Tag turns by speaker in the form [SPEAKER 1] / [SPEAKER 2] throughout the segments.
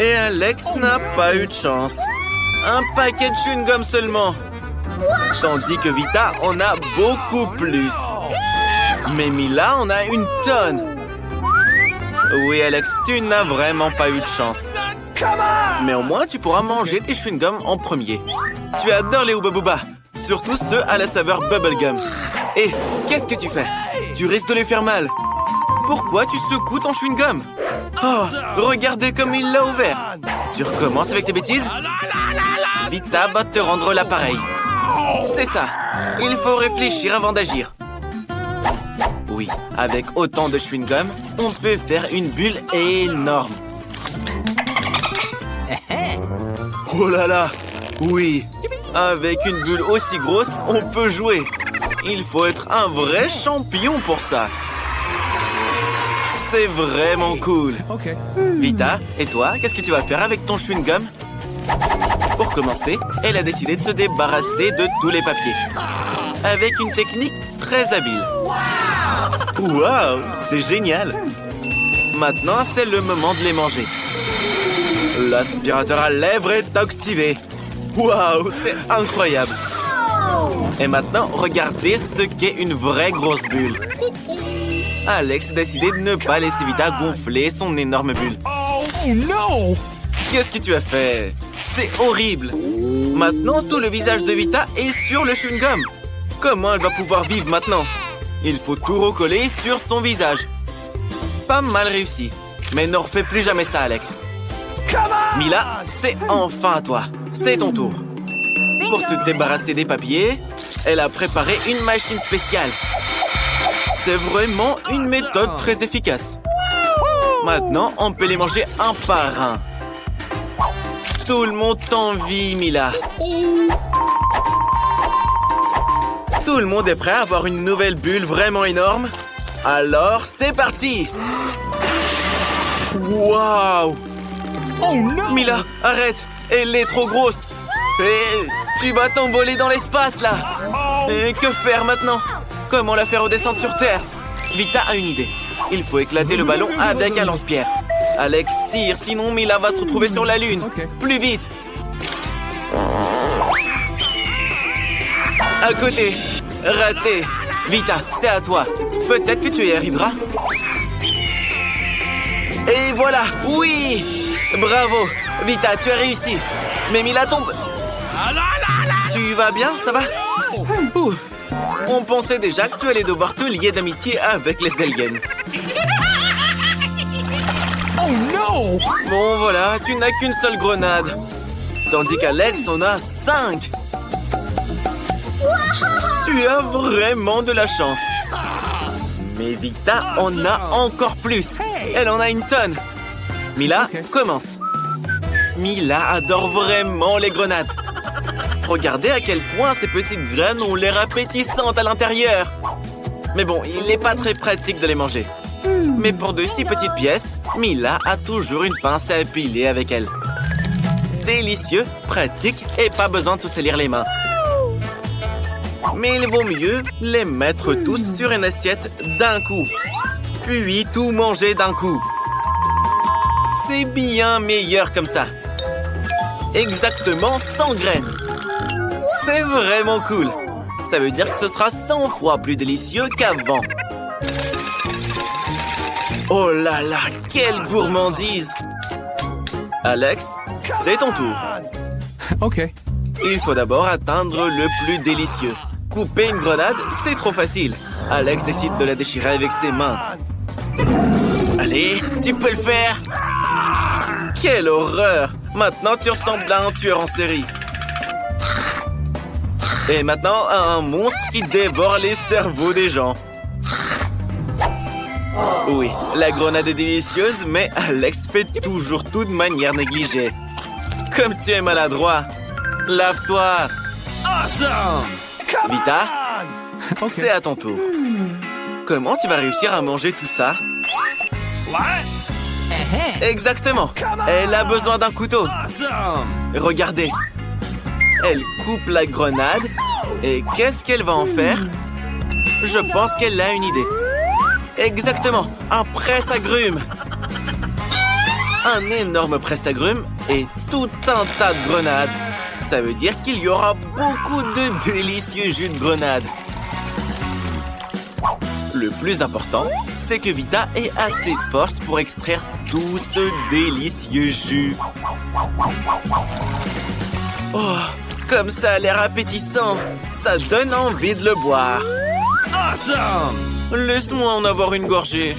[SPEAKER 1] Et Alex n'a pas eu de chance. Un paquet de chewing-gum seulement. Tandis que Vita en a beaucoup plus. Mais Mila en a une tonne. Oui, Alex, tu n'as vraiment pas eu de chance. Mais au moins, tu pourras manger tes chewing-gums en premier. Tu adores les Hubba Bubba, surtout ceux à la saveur bubblegum. Et qu'est-ce que tu fais? Tu risques de les faire mal. Pourquoi tu secoues ton chewing-gum? Oh, regardez comme il l'a ouvert. Tu recommences avec tes bêtises? Vita va te rendre l'appareil. C'est ça. Il faut réfléchir avant d'agir. Oui, avec autant de chewing-gum, on peut faire une bulle énorme. Oh là là! Oui, avec une bulle aussi grosse, on peut jouer. Il faut être un vrai champion pour ça. C'est vraiment cool. Vita, et toi, qu'est-ce que tu vas faire avec ton chewing-gum? Pour commencer, elle a décidé de se débarrasser de tous les papiers. Avec une technique très habile. Waouh, c'est génial! Maintenant, c'est le moment de les manger. L'aspirateur à lèvres est activé. Waouh, c'est incroyable! Et maintenant, regardez ce qu'est une vraie grosse bulle. Alex a décidé de ne pas laisser Vita gonfler son énorme bulle.
[SPEAKER 2] Oh non!
[SPEAKER 1] Qu'est-ce que tu as fait? C'est horrible! Maintenant, tout le visage de Vita est sur le chewing-gum. Comment elle va pouvoir vivre maintenant? Il faut tout recoller sur son visage. Pas mal réussi. Mais ne refais plus jamais ça, Alex. Mila, c'est enfin à toi. C'est ton tour. Pour te débarrasser des papiers, elle a préparé une machine spéciale. C'est vraiment une méthode très efficace. Maintenant, on peut les manger un par un. Tout le monde t'envie, Mila. Tout le monde est prêt à avoir une nouvelle bulle vraiment énorme? Alors, c'est parti! Waouh!
[SPEAKER 2] Oh non!
[SPEAKER 1] Mila, arrête! Elle est trop grosse! Et tu vas t'envoler dans l'espace, là! Et que faire maintenant? Comment la faire redescendre sur Terre? Vita a une idée. Il faut éclater le ballon avec un lance-pierre. Alex tire, sinon Mila va se retrouver sur la Lune. Plus vite! À côté! Raté! Vita, c'est à toi. Peut-être que tu y arriveras. Et voilà! Oui! Bravo! Vita, tu as réussi. Mais Mila tombe. Tu vas bien? Ça va? Ouf. On pensait déjà que tu allais devoir te lier d'amitié avec les aliens.
[SPEAKER 2] Oh non!
[SPEAKER 1] Bon, voilà, tu n'as qu'une seule grenade. Tandis qu'Alex en a 5. Tu as vraiment de la chance. Mais Vita en a encore plus. Elle en a une tonne. Mila, commence. Mila adore vraiment les grenades. Regardez à quel point ces petites graines ont l'air appétissantes à l'intérieur. Mais bon, il n'est pas très pratique de les manger. Mais pour de si petites pièces, Mila a toujours une pince à épiler avec elle. Délicieux, pratique et pas besoin de se salir les mains. Mais il vaut mieux les mettre tous sur une assiette d'un coup. Puis tout manger d'un coup. C'est bien meilleur comme ça. Exactement 100 graines. C'est vraiment cool. Ça veut dire que ce sera 100 fois plus délicieux qu'avant. Oh là là, quelle gourmandise! Alex, c'est ton tour.
[SPEAKER 2] OK.
[SPEAKER 1] Il faut d'abord atteindre le plus délicieux. Couper une grenade, c'est trop facile. Alex décide de la déchirer avec ses mains. Allez, tu peux le faire! Quelle horreur! Maintenant, tu ressembles à un tueur en série. Et maintenant, à un monstre qui dévore les cerveaux des gens. Oui, la grenade est délicieuse, mais Alex fait toujours tout de manière négligée. Comme tu es maladroit. Lave-toi!
[SPEAKER 2] Awesome!
[SPEAKER 1] Vita,
[SPEAKER 2] OK.
[SPEAKER 1] c'est à ton tour. Comment tu vas réussir à manger tout ça? Exactement. Elle a besoin d'un couteau.
[SPEAKER 2] Awesome!
[SPEAKER 1] Regardez. Elle coupe la grenade. Et qu'est-ce qu'elle va en faire? Je pense qu'elle a une idée. Exactement. Un presse-agrumes. un énorme presse-agrumes et tout un tas de grenades. Ça veut dire qu'il y aura beaucoup de délicieux jus de grenade. Le plus important, c'est que Vita ait assez de force pour extraire tout ce délicieux jus. Oh, comme ça a l'air appétissant. Ça donne envie de le boire.
[SPEAKER 2] Awesome!
[SPEAKER 1] Laisse-moi en avoir une gorgée.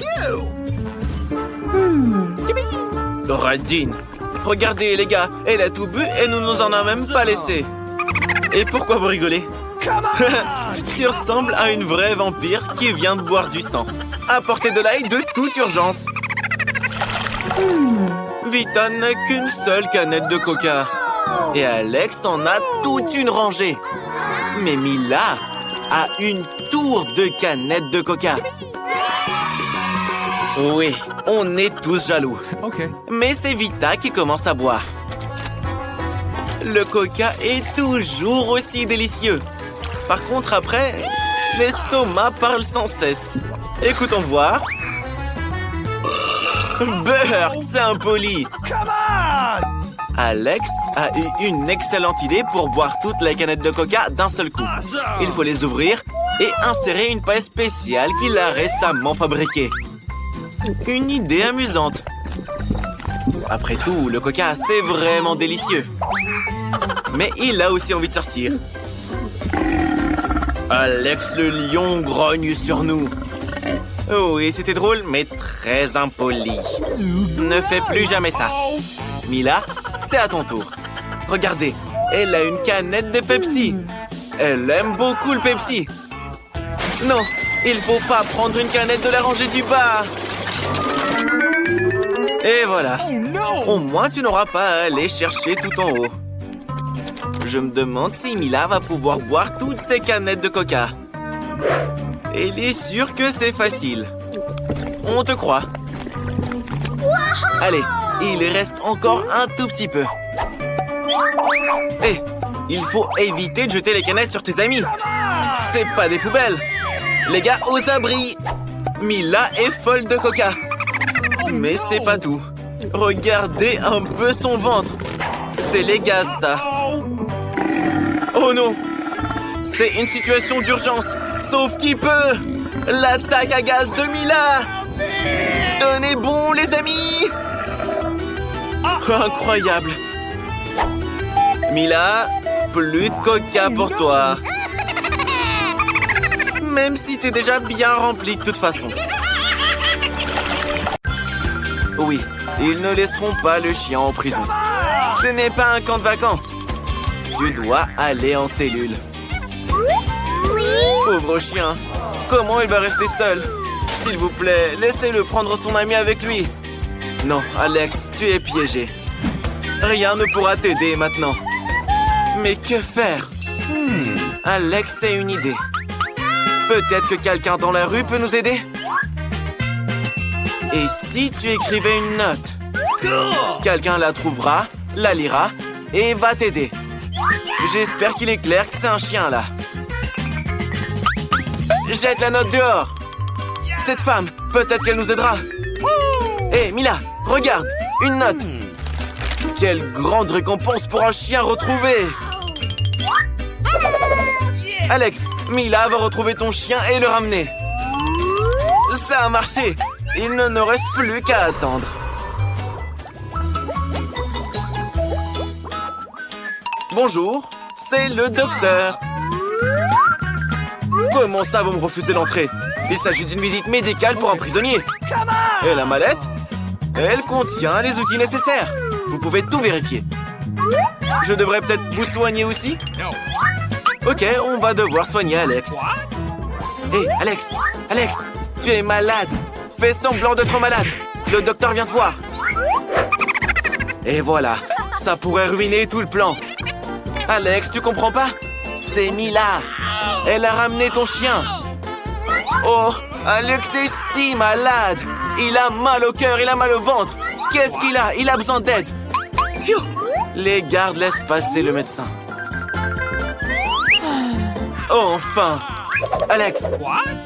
[SPEAKER 1] Radine. Regardez les gars, elle a tout bu et nous nous en a même pas laissé. Et pourquoi vous rigolez? Tu ressembles à une vraie vampire qui vient de boire du sang. Apportez de l'ail de toute urgence. Vita n'a qu'une seule canette de coca. Et Alex en a toute une rangée. Mais Mila a une tour de canettes de coca. Oui, on est tous jaloux.
[SPEAKER 2] Okay.
[SPEAKER 1] Mais c'est Vita qui commence à boire. Le coca est toujours aussi délicieux. Par contre, après, l'estomac parle sans cesse. Écoutons voir. Burk, c'est impoli. Alex a eu une excellente idée pour boire toute la canette de coca d'un seul coup. Il faut les ouvrir et insérer une paille spéciale qu'il a récemment fabriquée. Une idée amusante. Après tout, le coca, c'est vraiment délicieux. Mais il a aussi envie de sortir. Alex le lion grogne sur nous. Oui, c'était drôle, mais très impoli. Ne fais plus jamais ça. Mila, c'est à ton tour. Regardez, elle a une canette de Pepsi. Elle aime beaucoup le Pepsi. Non, il faut pas prendre une canette de la rangée du bas. Et voilà. Au moins, tu n'auras pas à aller chercher tout en haut. Je me demande si Mila va pouvoir boire toutes ces canettes de coca. Elle est sûre que c'est facile. On te croit. Allez, il reste encore un tout petit peu. Hé, il faut éviter de jeter les canettes sur tes amis. C'est pas des poubelles. Les gars, aux abris. Mila est folle de coca. Mais c'est pas tout. Regardez un peu son ventre. C'est les gaz, ça. Oh non! C'est une situation d'urgence. Sauf qui peut! L'attaque à gaz de Mila! Tenez bon, les amis! Incroyable! Mila, plus de coca pour toi. Même si t'es déjà bien rempli de toute façon. Oui, ils ne laisseront pas le chien en prison. Ce n'est pas un camp de vacances. Tu dois aller en cellule. Pauvre chien, comment il va rester seul? S'il vous plaît, laissez-le prendre son ami avec lui. Non, Alex, tu es piégé. Rien ne pourra t'aider maintenant. Mais que faire? Alex a une idée. Peut-être que quelqu'un dans la rue peut nous aider? Et si tu écrivais une note? Quelqu'un la trouvera, la lira et va t'aider. J'espère qu'il est clair que c'est un chien, là. Jette la note dehors. Cette femme, peut-être qu'elle nous aidera. Hé, Mila, regarde, une note. Quelle grande récompense pour un chien retrouvé. Alex, Mila va retrouver ton chien et le ramener. Ça a marché. Il ne nous reste plus qu'à attendre. Bonjour, c'est le docteur. Comment ça, vous me refusez l'entrée? Il s'agit d'une visite médicale pour un prisonnier. Et la mallette? Elle contient les outils nécessaires. Vous pouvez tout vérifier. Je devrais peut-être vous soigner aussi? Ok, on va devoir soigner Alex. Hé, Alex, tu es malade. Fais semblant d'être malade. Le docteur vient te voir. Et voilà, ça pourrait ruiner tout le plan. Alex, tu comprends pas? C'est Mila. Elle a ramené ton chien. Oh, Alex est si malade. Il a mal au cœur, il a mal au ventre. Qu'est-ce qu'il a? Il a besoin d'aide. Les gardes laissent passer le médecin. Oh, enfin. Alex,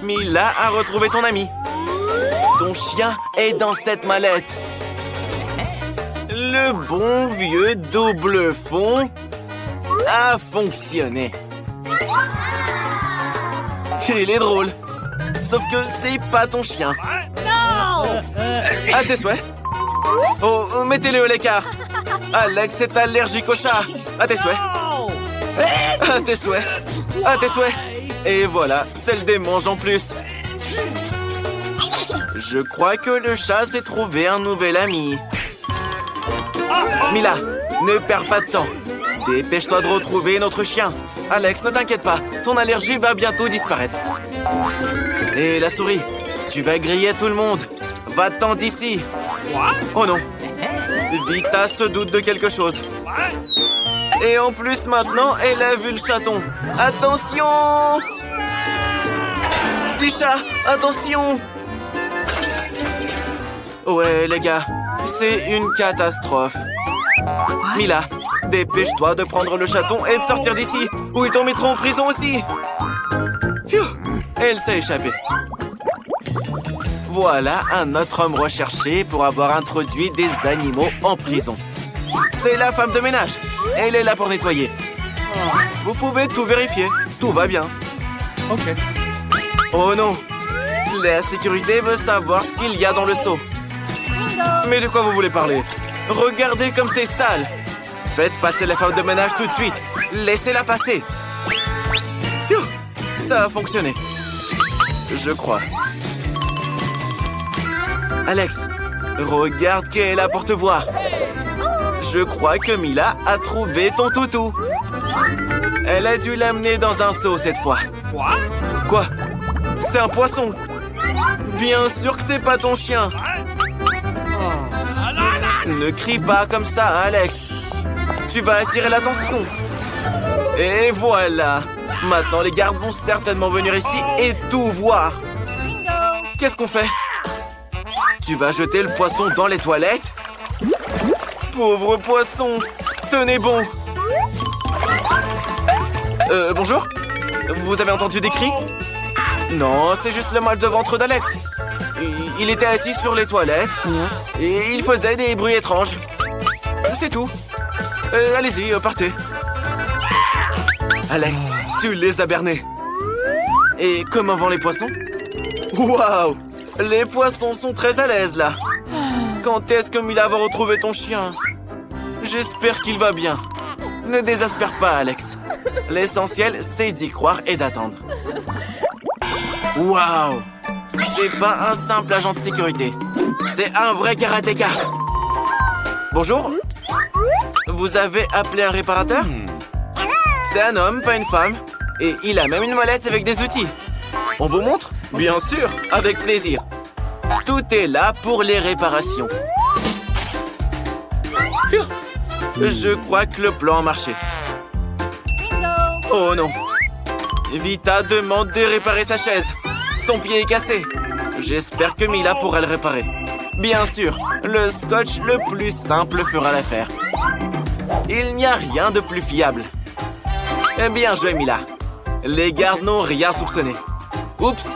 [SPEAKER 1] Mila a retrouvé ton ami. Ton chien est dans cette mallette. le bon vieux double fond a fonctionné. Il est drôle. Sauf que c'est pas ton chien. À tes souhaits. Oh, mettez-le à l'écart. Alex est allergique au chat. À tes souhaits. À tes souhaits. À tes souhaits. Et voilà, celle des manges en plus. Je crois que le chat s'est trouvé un nouvel ami. Mila, ne perds pas de temps. Dépêche-toi de retrouver notre chien. Alex, ne t'inquiète pas, ton allergie va bientôt disparaître. Et la souris, tu vas griller tout le monde. Va-t'en d'ici. Oh non. Vita se doute de quelque chose. Et en plus, maintenant, elle a vu le chaton. Attention! Petit chat, attention! Ouais, les gars, c'est une catastrophe. Mila, dépêche-toi de prendre le chaton et de sortir d'ici, ou ils t'en mettront en prison aussi. Phew, elle s'est échappée. Voilà un autre homme recherché pour avoir introduit des animaux en prison. C'est la femme de ménage. Elle est là pour nettoyer. Vous pouvez tout vérifier. Tout va bien.
[SPEAKER 2] Ok.
[SPEAKER 1] Oh non. La sécurité veut savoir ce qu'il y a dans le seau. Mais de quoi vous voulez parler? Regardez comme c'est sale. Faites passer la femme de ménage tout de suite. Laissez-la passer. Phew, ça a fonctionné. Je crois. Alex, regarde qu'elle a pour te voir. Je crois que Mila a trouvé ton toutou. Elle a dû l'amener dans un seau cette fois. Quoi? C'est un poisson. Bien sûr que c'est pas ton chien. Ne crie pas comme ça, Alex. Tu vas attirer l'attention. Et voilà. Maintenant, les gardes vont certainement venir ici et tout voir. Qu'est-ce qu'on fait? Tu vas jeter le poisson dans les toilettes? Pauvre poisson. Tenez bon. Bonjour? Vous avez entendu des cris? Non, c'est juste le mal de ventre d'Alex. Il était assis sur les toilettes et il faisait des bruits étranges. C'est tout. Allez-y, partez. Alex, tu les as bernés. Et comment vont les poissons? Waouh! Les poissons sont très à l'aise, là. Quand est-ce que Mila va retrouver ton chien? J'espère qu'il va bien. Ne désespère pas, Alex. L'essentiel, c'est d'y croire et d'attendre. Waouh! C'est pas un simple agent de sécurité. C'est un vrai karatéka. Bonjour. Vous avez appelé un réparateur? C'est un homme, pas une femme. Et il a même une mallette avec des outils. On vous montre? Bien sûr, avec plaisir. Tout est là pour les réparations. Je crois que le plan a marché. Oh non. Vita demande de réparer sa chaise. Son pied est cassé. J'espère que Mila pourra le réparer. Bien sûr, le scotch le plus simple fera l'affaire. Il n'y a rien de plus fiable. Bien joué, Mila. Les gardes n'ont rien soupçonné. Oups,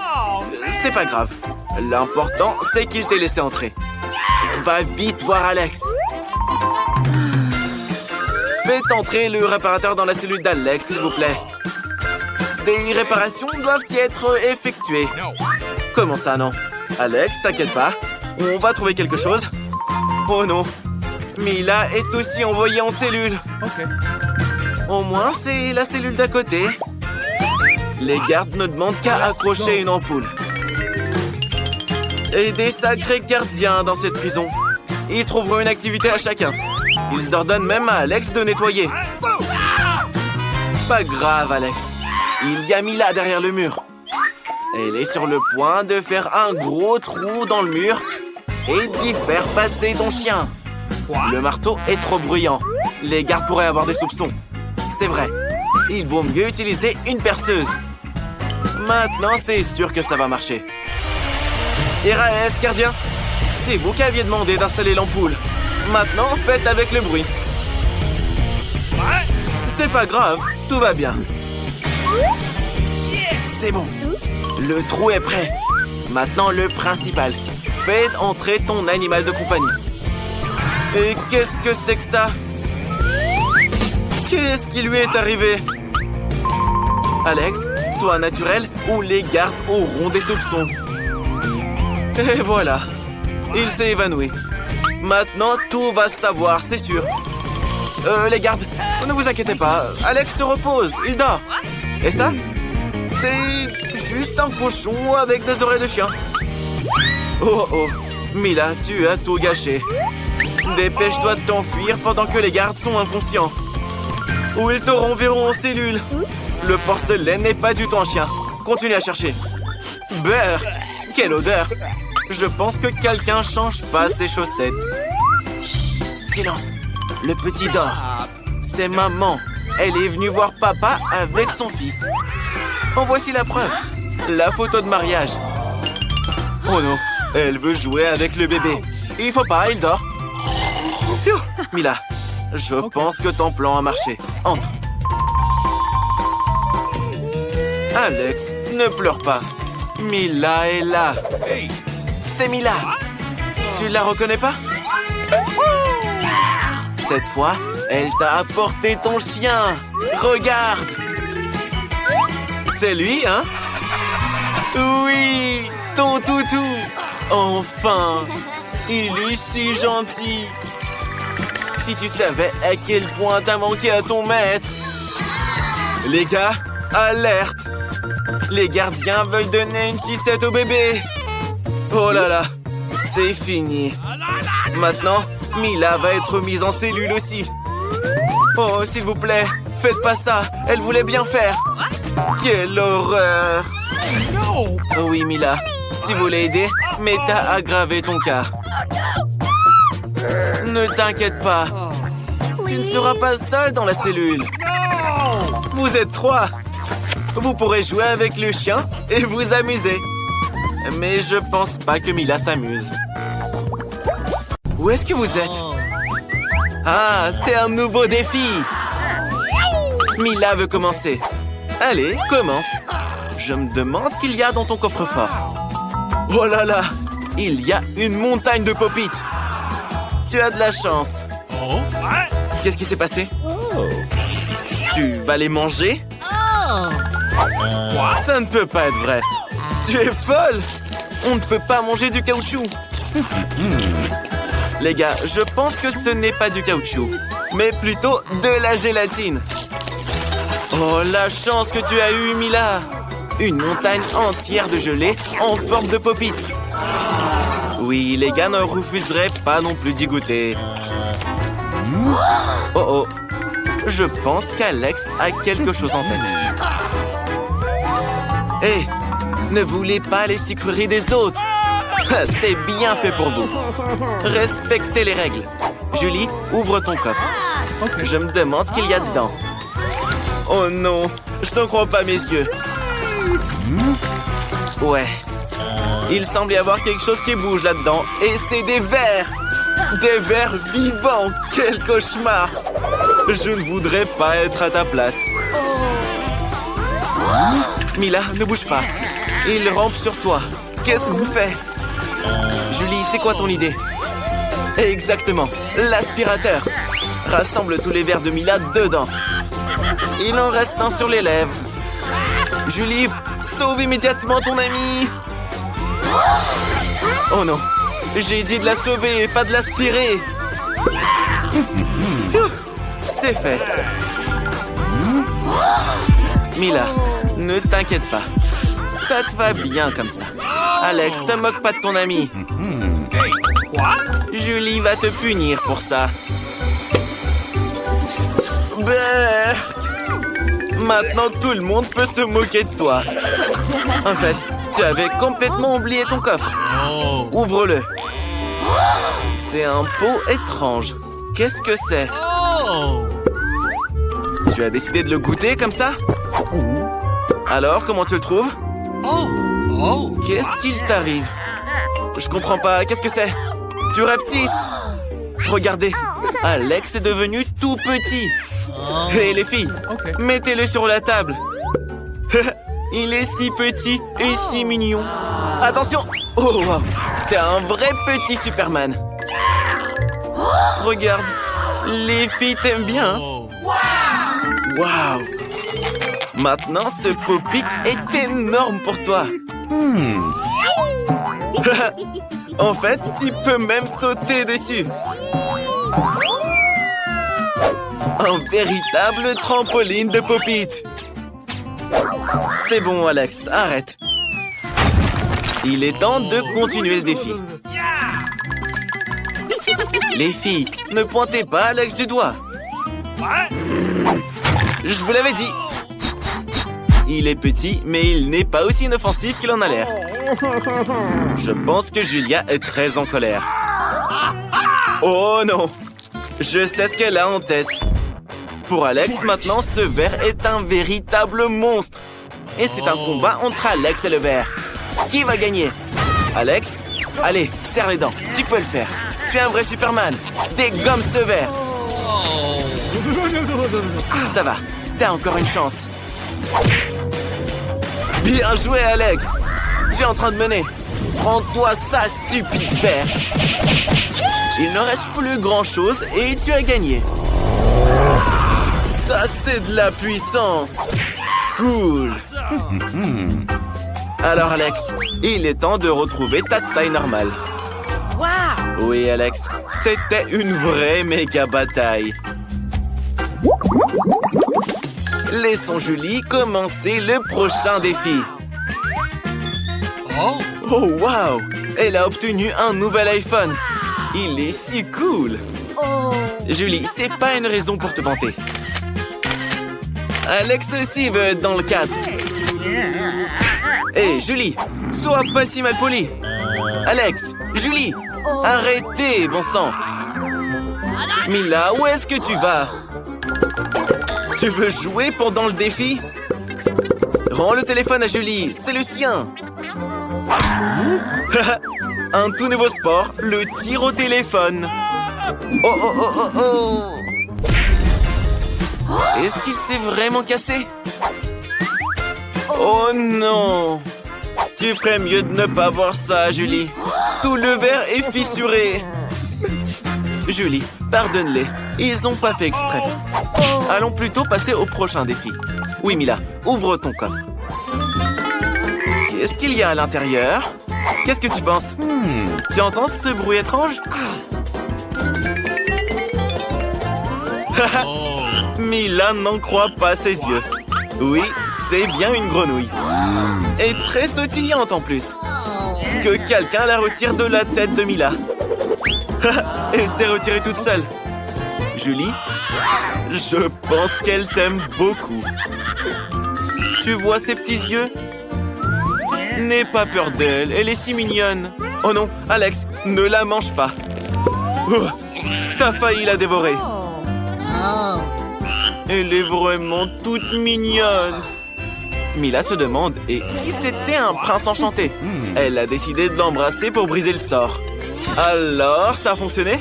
[SPEAKER 1] c'est pas grave. L'important, c'est qu'il t'ait laissé entrer. Va vite voir Alex. Faites entrer le réparateur dans la cellule d'Alex, s'il vous plaît. Des réparations doivent y être effectuées. Comment ça, non? Alex, t'inquiète pas. On va trouver quelque chose. Oh non. Mila est aussi envoyée en cellule.
[SPEAKER 2] Ok.
[SPEAKER 1] Au moins, c'est la cellule d'à côté. Les gardes ne demandent qu'à accrocher une ampoule. Et des sacrés gardiens dans cette prison. Ils trouveront une activité à chacun. Ils ordonnent même à Alex de nettoyer. Pas grave, Alex. Il y a Mila derrière le mur. Elle est sur le point de faire un gros trou dans le mur et d'y faire passer ton chien. Le marteau est trop bruyant. Les gardes pourraient avoir des soupçons. C'est vrai. Il vaut mieux utiliser une perceuse. Maintenant, c'est sûr que ça va marcher. RAS, gardien. C'est vous qui aviez demandé d'installer l'ampoule. Maintenant, faites avec le bruit. C'est pas grave, tout va bien. C'est bon. Le trou est prêt. Maintenant, le principal. Faites entrer ton animal de compagnie. Et qu'est-ce que c'est que ça? Qu'est-ce qui lui est arrivé? Alex, sois naturel ou les gardes auront des soupçons. Et voilà, il s'est évanoui. Maintenant, tout va se savoir, c'est sûr. Les gardes, ne vous inquiétez pas. Alex se repose, il dort. Et ça? C'est juste un cochon avec des oreilles de chien. Oh oh, Mila, tu as tout gâché. Dépêche-toi de t'enfuir pendant que les gardes sont inconscients. Ou ils te renverront en cellule. Le porcelain n'est pas du tout un chien. Continue à chercher. Beurre! Quelle odeur! Je pense que quelqu'un change pas ses chaussettes. Chut, silence! Le petit dort. C'est maman. Elle est venue voir papa avec son fils. En voici la preuve. La photo de mariage. Oh non, elle veut jouer avec le bébé. Il faut pas, il dort. Phew, Mila, je pense que ton plan a marché. Entre. Alex, ne pleure pas. Mila est là. C'est Mila. Tu la reconnais pas? Cette fois, elle t'a apporté ton chien. Regarde. C'est lui, hein? Oui, ton toutou. Enfin, il est si gentil. Si tu savais à quel point t'as manqué à ton maître. Les gars, alerte. Les gardiens veulent donner une sucette au bébé. Oh là là, c'est fini. Maintenant, Mila va être mise en cellule aussi. Oh, s'il vous plaît, faites pas ça. Elle voulait bien faire. Quelle horreur. Oui, Mila, tu voulais aider, mais t'as aggravé ton cas. Ne t'inquiète pas. Tu ne seras pas seule dans la cellule. Vous êtes 3. Vous pourrez jouer avec le chien et vous amuser. Mais je pense pas que Mila s'amuse. Où est-ce que vous êtes? Ah, c'est un nouveau défi. Mila veut commencer. Allez, commence. Je me demande ce qu'il y a dans ton coffre-fort. Oh là là, il y a une montagne de pop-it. Tu as de la chance. Qu'est-ce qui s'est passé? Tu vas les manger? Ça ne peut pas être vrai. Tu es folle. On ne peut pas manger du caoutchouc. Les gars, je pense que ce n'est pas du caoutchouc, mais plutôt de la gélatine. Oh, la chance que tu as eue, Mila. Une montagne entière de gelée en forme de pop-it. Oui, les gars ne refuseraient pas non plus d'y goûter. Oh oh, je pense qu'Alex a quelque chose en tête. Hé, ne voulez pas les sucreries des autres. C'est bien fait pour vous. Respectez les règles. Julie, ouvre ton coffre. Je me demande ce qu'il y a dedans. Oh non, je ne crois pas mes yeux. Ouais. Il semble y avoir quelque chose qui bouge là-dedans. Et c'est des vers. Des vers vivants. Quel cauchemar. Je ne voudrais pas être à ta place. Mila, ne bouge pas. Il rampe sur toi. Qu'est-ce qu'on fait? Julie, c'est quoi ton idée? Exactement, l'aspirateur. Rassemble tous les vers de Mila dedans. Il en reste un sur les lèvres. Julie, sauve immédiatement ton ami. Oh non, j'ai dit de la sauver et pas de l'aspirer. C'est fait. Mila, ne t'inquiète pas. Ça te va bien comme ça. Alex, te moque pas de ton ami. Julie va te punir pour ça. Brrr. Maintenant, tout le monde peut se moquer de toi. En fait, tu avais complètement oublié ton coffre. Ouvre-le. C'est un pot étrange. Qu'est-ce que c'est? Tu as décidé de le goûter comme ça? Alors, comment tu le trouves? Qu'est-ce qu'il t'arrive? Je comprends pas. Qu'est-ce que c'est? Tu rapetisses. Regardez, Alex est devenu tout petit. Hé, les filles, mettez-le sur la table. Il est si petit et si mignon. Attention! Oh, wow. T'es un vrai petit Superman. Regarde, les filles t'aiment bien. Waouh! Maintenant, ce Pop-It est énorme pour toi. En fait, tu peux même sauter dessus. Un véritable trampoline de Pop-It. C'est bon, Alex, arrête. Il est temps de continuer le défi. Les filles, ne pointez pas Alex du doigt. Je vous l'avais dit. Il est petit, mais il n'est pas aussi inoffensif qu'il en a l'air. Je pense que Julia est très en colère. Oh non! Je sais ce qu'elle a en tête. Pour Alex, maintenant, ce verre est un véritable monstre. Et c'est un combat entre Alex et le verre. Qui va gagner? Alex? Allez, serre les dents. Tu peux le faire. Tu es un vrai Superman. Dégomme ce verre. Ça va. T'as encore une chance. Bien joué, Alex. Tu es en train de mener. Prends-toi ça, stupide verre. Il ne reste plus grand-chose et tu as gagné. Ça, c'est de la puissance. Cool. Alors, Alex, il est temps de retrouver ta taille normale. Oui, Alex, c'était une vraie méga bataille. Laissons Julie commencer le prochain défi. Oh, wow! Elle a obtenu un nouvel iPhone. Il est si cool. Julie, c'est pas une raison pour te vanter. Alex aussi veut être dans le cadre. Hé, Julie, sois pas si mal poli. Alex, Julie, arrêtez, bon sang. Mila, où est-ce que tu vas? Tu veux jouer pendant le défi? Rends le téléphone à Julie, c'est le sien. Un tout nouveau sport, le tir au téléphone. Oh, oh, oh, oh, oh. Est-ce qu'il s'est vraiment cassé? Oh non! Tu ferais mieux de ne pas voir ça, Julie. Tout le verre est fissuré. Julie, pardonne-les. Ils n'ont pas fait exprès. Allons plutôt passer au prochain défi. Oui, Mila, ouvre ton coffre. Qu'est-ce qu'il y a à l'intérieur? Qu'est-ce que tu penses? Tu entends ce bruit étrange? Mila n'en croit pas ses yeux. Oui, c'est bien une grenouille. Et très sautillante en plus. Que quelqu'un la retire de la tête de Mila. Elle s'est retirée toute seule. Julie, je pense qu'elle t'aime beaucoup. Tu vois ses petits yeux? N'aie pas peur d'elle, elle est si mignonne. Oh non, Alex, ne la mange pas. Oh, t'as failli la dévorer. Elle est vraiment toute mignonne. Mila se demande, et si c'était un prince enchanté? Elle a décidé de l'embrasser pour briser le sort. Alors, ça a fonctionné?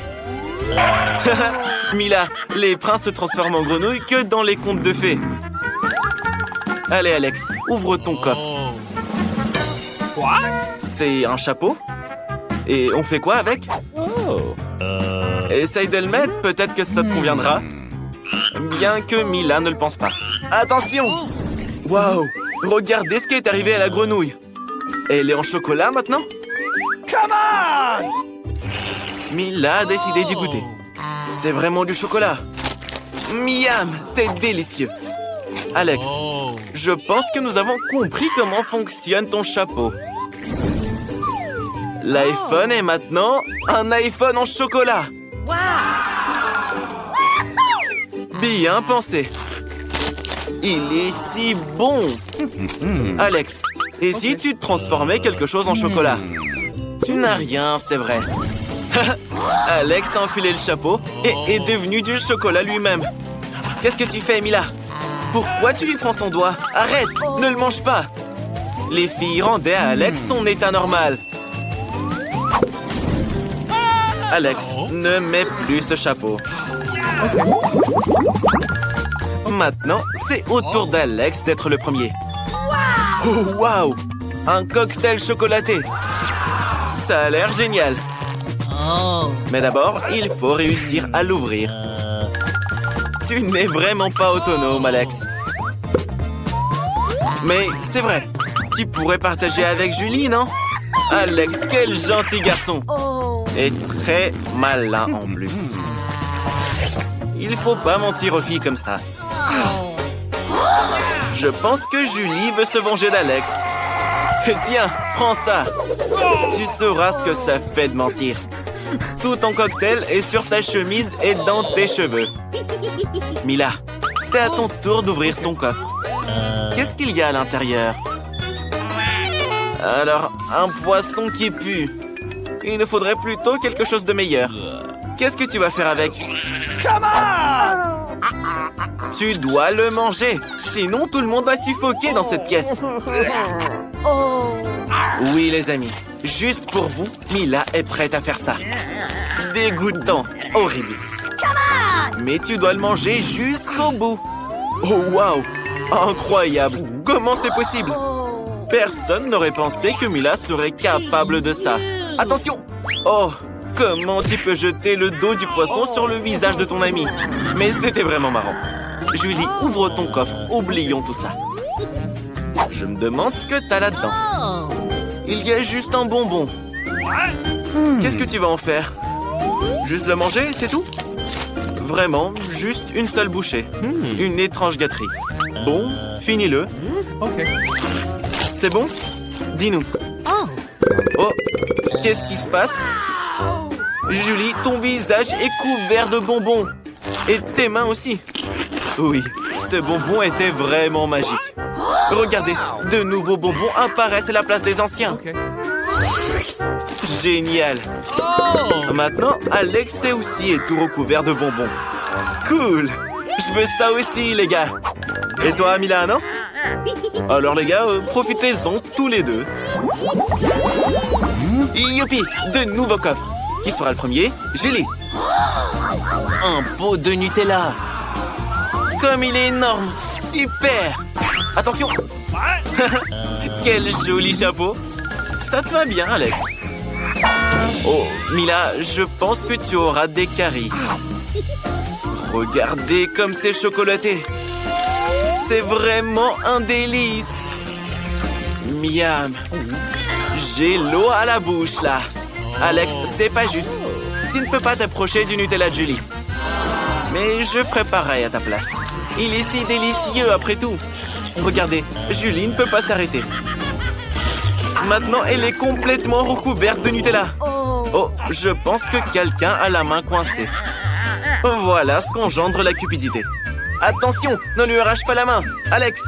[SPEAKER 1] Mila, les princes se transforment en grenouilles que dans les contes de fées. Allez, Alex, ouvre ton coffre. C'est un chapeau? Et on fait quoi avec? Essaye de le mettre, peut-être que ça te conviendra. Bien que Mila ne le pense pas. Attention! Waouh! Regardez ce qui est arrivé à la grenouille. Elle est en chocolat maintenant? Come on! Mila a décidé d'y goûter. C'est vraiment du chocolat. Miam! C'est délicieux. Alex, je pense que nous avons compris comment fonctionne ton chapeau. L'iPhone est maintenant un iPhone en chocolat. Bien pensé. Il est si bon. Alex, et si tu transformais quelque chose en chocolat? Tu n'as rien, c'est vrai. Alex a enfilé le chapeau et est devenu du chocolat lui-même. Qu'est-ce que tu fais, Mila? Pourquoi tu lui prends son doigt? Arrête, ne le mange pas. Les filles rendaient à Alex son état normal. Alex, ne mets plus ce chapeau. Maintenant, c'est au tour d'Alex d'être le premier. Oh, waouh! Un cocktail chocolaté. Ça a l'air génial. Mais d'abord, il faut réussir à l'ouvrir. Tu n'es vraiment pas autonome, Alex. Mais c'est vrai, tu pourrais partager avec Julie, non? Alex, quel gentil garçon! Et très malin en plus. Il faut pas mentir aux filles comme ça. Je pense que Julie veut se venger d'Alex. Tiens, prends ça. Tu sauras ce que ça fait de mentir. Tout ton cocktail est sur ta chemise et dans tes cheveux. Mila, c'est à ton tour d'ouvrir ton coffre. Qu'est-ce qu'il y a à l'intérieur? Alors, un poisson qui pue. Il nous faudrait plutôt quelque chose de meilleur. Qu'est-ce que tu vas faire avec? Tu dois le manger. Sinon, tout le monde va suffoquer dans cette pièce. Oui, les amis. Juste pour vous, Mila est prête à faire ça. Dégoûtant. Horrible. Mais tu dois le manger jusqu'au bout. Oh, waouh! Incroyable. Comment c'est possible? Personne n'aurait pensé que Mila serait capable de ça. Attention! Oh, comment tu peux jeter le dos du poisson sur le visage de ton ami? Mais c'était vraiment marrant. Julie, ouvre ton coffre. Oublions tout ça. Je me demande ce que t'as là-dedans. Il y a juste un bonbon. Qu'est-ce que tu vas en faire? Juste le manger, c'est tout? Vraiment, juste une seule bouchée. Une étrange gâterie. Bon, finis-le. C'est bon? Dis-nous. Oh, qu'est-ce qui se passe? Julie, ton visage est couvert de bonbons. Et tes mains aussi. Oui, ce bonbon était vraiment magique. Regardez, de nouveaux bonbons apparaissent à la place des anciens. Génial. Maintenant, Alex est aussi tout recouvert de bonbons. Cool. Je veux ça aussi, les gars. Et toi, Mila, non? Alors, les gars, profitez-en tous les deux. Youpi, de nouveaux coffres. Qui sera le premier? Julie. Un pot de Nutella. Comme il est énorme. Super. Attention. Quel joli chapeau. Ça te va bien, Alex. Oh, Mila, je pense que tu auras des caries. Regardez comme c'est chocolaté. C'est vraiment un délice. Miam. J'ai l'eau à la bouche, là. Alex, c'est pas juste. Tu ne peux pas t'approcher du Nutella de Julie. Mais je ferai pareil à ta place. Il est si délicieux après tout. Regardez, Julie ne peut pas s'arrêter. Maintenant, elle est complètement recouverte de Nutella. Oh, je pense que quelqu'un a la main coincée. Voilà ce qu'engendre la cupidité. Attention, ne lui arrache pas la main. Alex.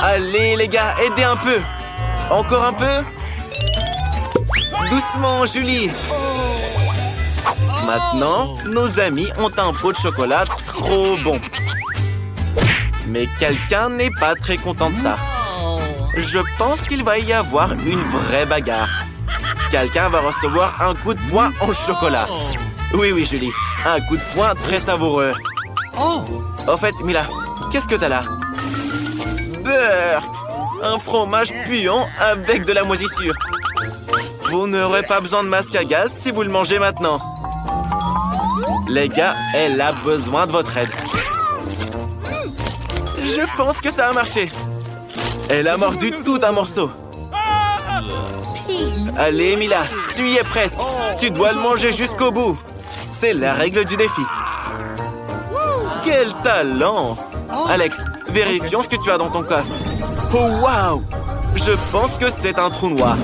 [SPEAKER 1] Allez, les gars, aidez un peu. Encore un peu. Doucement, Julie. Maintenant, nos amis ont un pot de chocolat trop bon. Mais quelqu'un n'est pas très content de ça. Je pense qu'il va y avoir une vraie bagarre. Quelqu'un va recevoir un coup de poing en chocolat. Oui, oui, Julie. Un coup de poing très savoureux. Au fait, Mila, qu'est-ce que t'as là? Beurre! Un fromage puant avec de la moisissure. Vous n'aurez pas besoin de masque à gaz si vous le mangez maintenant. Les gars, elle a besoin de votre aide. Je pense que ça a marché. Elle a mordu tout un morceau. Allez, Mila, tu y es presque. Tu dois le manger jusqu'au bout. C'est la règle du défi. Quel talent! Alex, vérifions ce que tu as dans ton coffre. Oh, waouh! Je pense que c'est un trou noir.